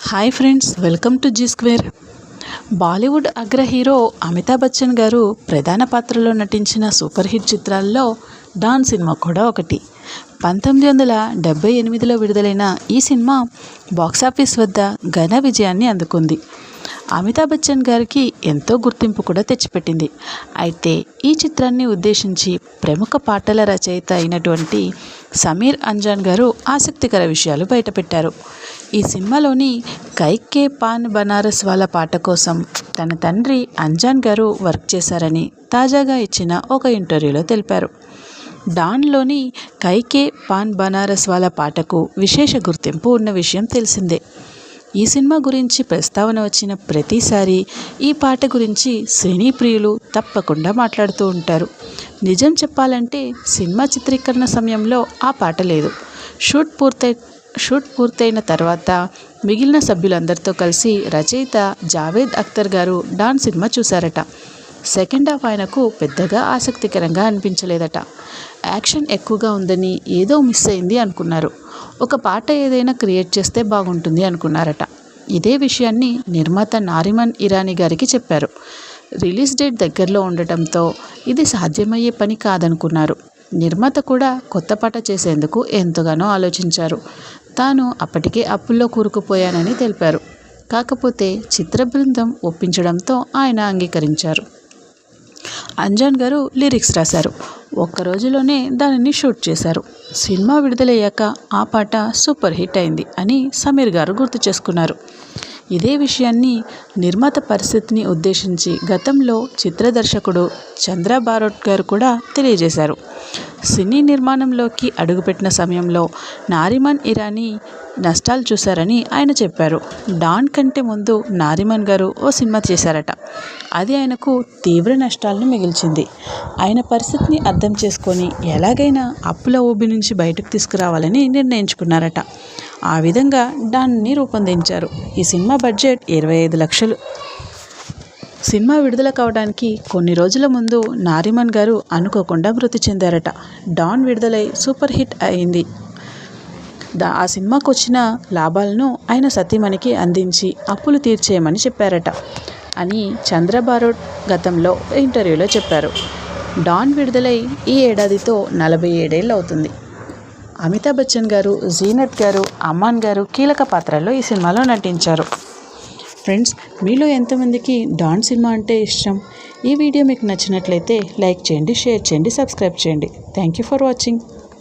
Hi friends, welcome to Zee square. Bollywood అగ్ర hero Amitabh Bachchan గారు ప్రధాన పాత్రలో నటించిన సూపర్ హిట్ చిత్రాల్లో డాన్ సినిమా కూడా ఒకటి. 1978లో విడుదలైన ఈ సినిమా బాక్సాఫీస్ వద్ద ఘన విజయాన్ని అందుకుంది. అమితాబ్ బచ్చన్ గారికి ఎంతో గుర్తింపు కూడా తెచ్చిపెట్టింది. అయితే ఈ చిత్రాన్ని ఉద్దేశించి ప్రముఖ పాటల రచయిత అయినటువంటి సమీర్ అంజాన్ గారు ఆసక్తికర విషయాలు బయటపెట్టారు. ఈ సినిమాలోని కైకే పాన్ బనారస్ వాలా పాట కోసం తన తండ్రి అంజాన్ గారు వర్క్ చేశారని తాజాగా ఇచ్చిన ఒక ఇంటర్వ్యూలో తెలిపారు. డాన్లోని కైకే పాన్ బనారస్ వాలా పాటకు విశేష గుర్తింపు ఉన్న విషయం తెలిసిందే. ఈ సినిమా గురించి ప్రస్తావన వచ్చిన ప్రతిసారి ఈ పాట గురించి సినీ ప్రియులు తప్పకుండా మాట్లాడుతూ ఉంటారు. నిజం చెప్పాలంటే సినిమా చిత్రీకరణ సమయంలో ఆ పాట లేదు. షూట్ పూర్తయిన తర్వాత మిగిలిన సభ్యులందరితో కలిసి రచయిత జావేద్ అఖ్తర్ గారు డాన్ సినిమా చూశారట. సెకండ్ హాఫ్ ఆయనకు పెద్దగా ఆసక్తికరంగా అనిపించలేదట. యాక్షన్ ఎక్కువగా ఉందని ఏదో మిస్ అయింది అనుకున్నారు. ఒక పాట ఏదైనా క్రియేట్ చేస్తే బాగుంటుంది అనుకున్నారట. ఇదే విషయాన్ని నిర్మాత నారిమన్ ఇరానీ గారికి చెప్పారు. రిలీజ్ డేట్ దగ్గరలో ఉండటంతో ఇది సాధ్యమయ్యే పని కాదనుకున్నారు. నిర్మాత కూడా కొత్త పాట చేసేందుకు ఎంతగానో ఆలోచించారు. తాను అప్పటికే అప్పుల్లో కూరుకుపోయానని తెలిపారు. కాకపోతే చిత్ర బృందం ఒప్పించడంతో ఆయన అంగీకరించారు. అంజాన్ గారు లిరిక్స్ రాశారు. ఒక్క రోజులోనే దానిని షూట్ చేశారు. సినిమా విడుదలయ్యాక ఆ పాట సూపర్ హిట్ అయింది అని సమీర్ గారు గుర్తు చేసుకున్నారు. ఇదే విషయాన్ని నిర్మాత పరిస్థితిని ఉద్దేశించి గతంలో చిత్ర దర్శకుడు చంద్ర బారోట్ గారు కూడా తెలియజేశారు. సినీ నిర్మాణంలోకి అడుగుపెట్టిన సమయంలో నారిమన్ ఇరానీ నష్టాలు చూశారని ఆయన చెప్పారు. డాన్ కంటే ముందు నారిమన్ గారు ఓ సినిమా చేశారట. అది ఆయనకు తీవ్ర నష్టాలను మిగిల్చింది. ఆయన పరిస్థితిని అర్థం చేసుకొని ఎలాగైనా అప్పుల ఊబి నుంచి బయటకు తీసుకురావాలని నిర్ణయించుకున్నారట. ఆ విధంగా డాన్ని రూపొందించారు. ఈ సినిమా బడ్జెట్ 25 లక్షలు. సినిమా విడుదల కావడానికి కొన్ని రోజుల ముందు నారిమన్ గారు అనుకోకుండా మృతి చెందారట. డాన్ విడుదలై సూపర్ హిట్ అయింది. ఆ సినిమాకు వచ్చిన లాభాలను ఆయన సతీమణికి అందించి అప్పులు తీర్చేయమని చెప్పారట అని చంద్రబారోట్ గతంలో ఇంటర్వ్యూలో చెప్పారు. డాన్ విడుదలై ఈ ఏడాదితో 47 ఏళ్ళు అవుతుంది. అమితాబ్ బచ్చన్ గారు, జీనత్ గారు, అమాన్ గారు కీలక పాత్రల్లో ఈ సినిమాలో నటించారు. ఫ్రెండ్స్, మీలో ఎంతమందికి డాన్ సినిమా అంటే ఇష్టం? ఈ వీడియో మీకు నచ్చినట్లయితే లైక్ చేయండి, షేర్ చేయండి, సబ్స్క్రైబ్ చేయండి. Thank you for watching.